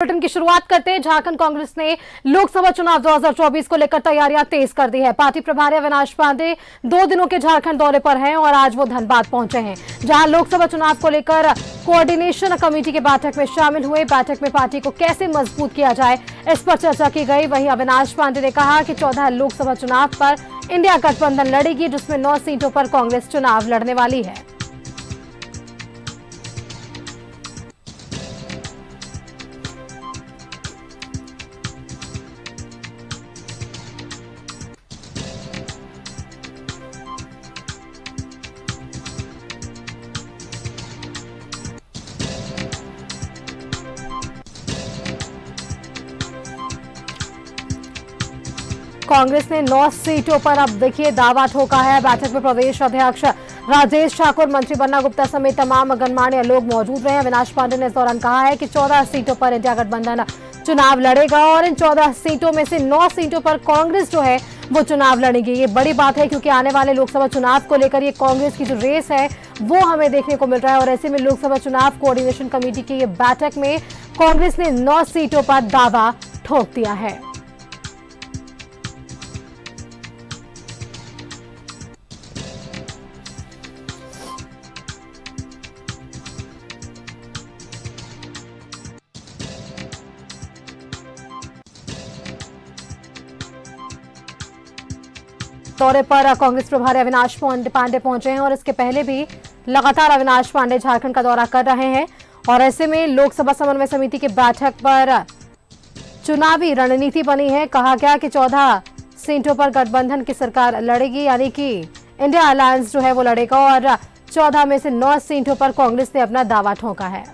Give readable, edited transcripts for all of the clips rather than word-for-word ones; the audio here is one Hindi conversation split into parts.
बुलेटिन की शुरुआत करते हैं। झारखंड कांग्रेस ने लोकसभा चुनाव 2024 को लेकर तैयारियां तेज कर दी है। पार्टी प्रभारी अविनाश पांडे 2 दिनों के झारखंड दौरे पर हैं और आज वो धनबाद पहुंचे हैं, जहां लोकसभा चुनाव को लेकर कोऑर्डिनेशन कमेटी की बैठक में शामिल हुए। बैठक में पार्टी को कैसे मजबूत किया जाए, इस पर चर्चा की गई। वहीं अविनाश पांडे ने कहा कि 14 लोकसभा चुनाव पर इंडिया गठबंधन लड़ेगी, जिसमें 9 सीटों पर कांग्रेस चुनाव लड़ने वाली है। कांग्रेस ने 9 सीटों पर अब देखिए दावा ठोका है। बैठक में प्रदेश अध्यक्ष राजेश ठाकुर, मंत्री बन्ना गुप्ता समेत तमाम गणमान्य लोग मौजूद रहे। अविनाश पांडे ने इस दौरान कहा है कि 14 सीटों पर इंडिया गठबंधन चुनाव लड़ेगा और इन 14 सीटों में से 9 सीटों पर कांग्रेस जो है वो चुनाव लड़ेगी। ये बड़ी बात है क्योंकि आने वाले लोकसभा चुनाव को लेकर ये कांग्रेस की जो रेस है वो हमें देखने को मिल रहा है। और ऐसे में लोकसभा चुनाव कोऑर्डिनेशन कमेटी की ये बैठक में कांग्रेस ने 9 सीटों पर दावा ठोक दिया है। दौरे पर कांग्रेस प्रभारी अविनाश पांडे पहुंचे हैं और इसके पहले भी लगातार अविनाश पांडे झारखंड का दौरा कर रहे हैं। और ऐसे में लोकसभा समन्वय समिति की बैठक पर चुनावी रणनीति बनी है। कहा गया कि 14 सीटों पर गठबंधन की सरकार लड़ेगी, यानी कि इंडिया अलायंस जो है वो लड़ेगा और 14 में से 9 सीटों पर कांग्रेस ने अपना दावा ठोका है।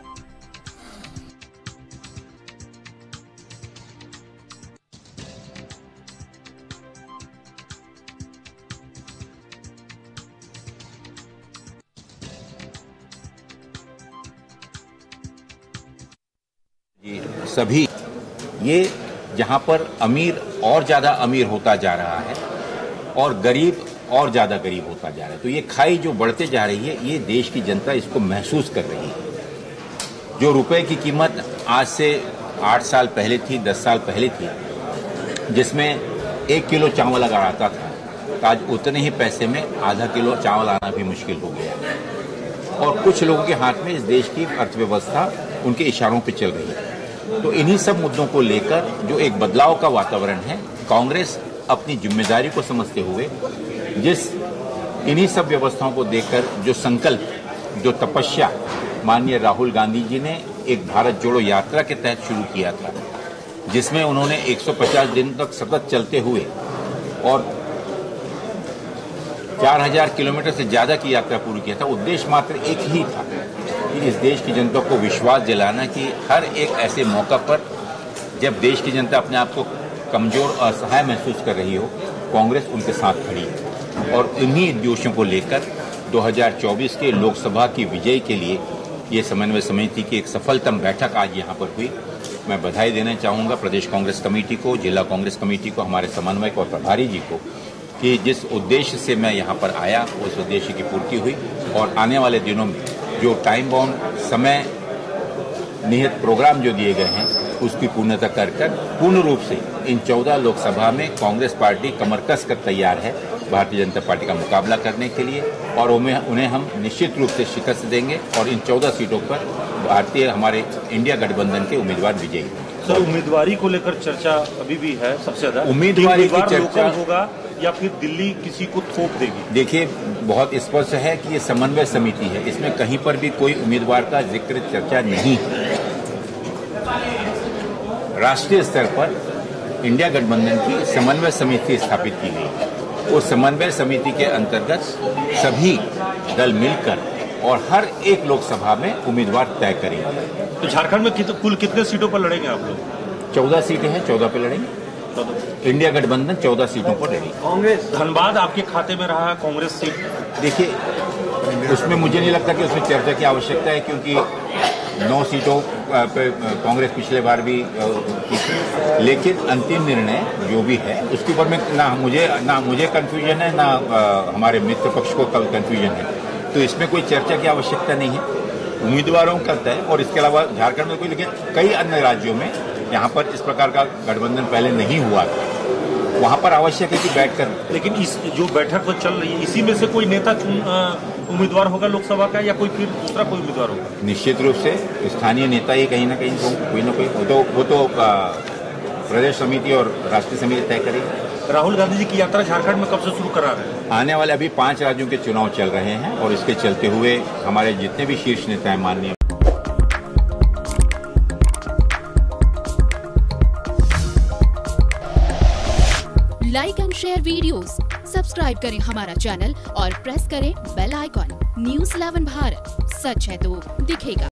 सभी ये जहां पर अमीर और ज्यादा अमीर होता जा रहा है और गरीब और ज्यादा गरीब होता जा रहा है, तो ये खाई जो बढ़ते जा रही है, ये देश की जनता इसको महसूस कर रही है। जो रुपए की कीमत आज से 8 साल पहले थी, 10 साल पहले थी, जिसमें 1 किलो चावल अगर आता था तो आज उतने ही पैसे में आधा किलो चावल आना भी मुश्किल हो गया। और कुछ लोगों के हाथ में इस देश की अर्थव्यवस्था उनके इशारों पर चल रही है। तो इन्हीं सब मुद्दों को लेकर जो एक बदलाव का वातावरण है, कांग्रेस अपनी जिम्मेदारी को समझते हुए इन्हीं सब व्यवस्थाओं को देखकर जो संकल्प, जो तपस्या माननीय राहुल गांधी जी ने एक भारत जोड़ो यात्रा के तहत शुरू किया था, जिसमें उन्होंने 150 दिन तक सतत चलते हुए और 4000 किलोमीटर से ज्यादा की यात्रा पूरी किया था। उद्देश्य मात्र एक ही था कि इस देश की जनता को विश्वास दिलाना कि हर एक ऐसे मौका पर जब देश की जनता अपने आप को कमजोर और असहाय महसूस कर रही हो, कांग्रेस उनके साथ खड़ी है। और इन्हीं उद्देश्यों को लेकर 2024 के लोकसभा की विजय के लिए ये समन्वय समिति की एक सफलतम बैठक आज यहाँ पर हुई। मैं बधाई देना चाहूँगा प्रदेश कांग्रेस कमेटी को, जिला कांग्रेस कमेटी को, हमारे समन्वयक और प्रभारी जी को कि जिस उद्देश्य से मैं यहाँ पर आया उस उद्देश्य की पूर्ति हुई। और आने वाले दिनों में जो टाइम बाउंड समय निहित प्रोग्राम जो दिए गए हैं उसकी पूर्णता कर पूर्ण रूप से इन 14 लोकसभा में कांग्रेस पार्टी कमर कस कर तैयार है भारतीय जनता पार्टी का मुकाबला करने के लिए। और उन्हें हम निश्चित रूप से शिकस्त देंगे और इन 14 सीटों पर हमारे इंडिया गठबंधन के उम्मीदवार विजयी। सर, उम्मीदवारी को लेकर चर्चा अभी भी है सबसे ज्यादा। उम्मीदवारी की चर्चा होगा या फिर दिल्ली किसी को थोप देगी? देखिए, बहुत स्पष्ट है कि ये समन्वय समिति है, इसमें कहीं पर भी कोई उम्मीदवार का जिक्र चर्चा नहीं है। राष्ट्रीय स्तर पर इंडिया गठबंधन की समन्वय समिति स्थापित की गई है। उस समन्वय समिति के अंतर्गत सभी दल मिलकर और हर एक लोकसभा में उम्मीदवार तय करेंगे। तो झारखंड में कुल कितने सीटों पर लड़ेंगे आप लोग? 14 सीटें हैं, 14 पे लड़ेंगे। इंडिया गठबंधन 14 सीटों पर लड़ेगी। कांग्रेस धनबाद आपके खाते में रहा है कांग्रेस सीट? देखिए, उसमें मुझे नहीं लगता कि उसमें चर्चा की आवश्यकता है, क्योंकि 9 सीटों पे कांग्रेस पिछले बार भी की थी। लेकिन अंतिम निर्णय जो भी है उसके ऊपर में ना मुझे कंफ्यूजन है, ना हमारे मित्र पक्ष को कंफ्यूजन है। तो इसमें कोई चर्चा की आवश्यकता नहीं है। उम्मीदवारों का तय, और इसके अलावा झारखंड में कोई, लेकिन कई अन्य राज्यों में यहाँ पर इस प्रकार का गठबंधन पहले नहीं हुआ था, वहाँ पर आवश्यक है कि बैठकर। लेकिन इस जो बैठक में चल रही है, इसी में से कोई नेता उम्मीदवार होगा लोकसभा का, या कोई फिर दूसरा कोई उम्मीदवार होगा? निश्चित रूप से स्थानीय नेता ही कहीं ना कहीं कोई ना कोई, वो तो प्रदेश समिति और राष्ट्रीय समिति तय करेगी। राहुल गांधी जी की यात्रा झारखंड में कब से शुरू करा रहे हैं? आने वाले अभी 5 राज्यों के चुनाव चल रहे हैं, और इसके चलते हुए हमारे जितने भी शीर्ष नेता हैं माननीय। Like and share videos, subscribe करें हमारा चैनल और प्रेस करें बेल आइकॉन। News 11 भारत, सच है तो दिखेगा।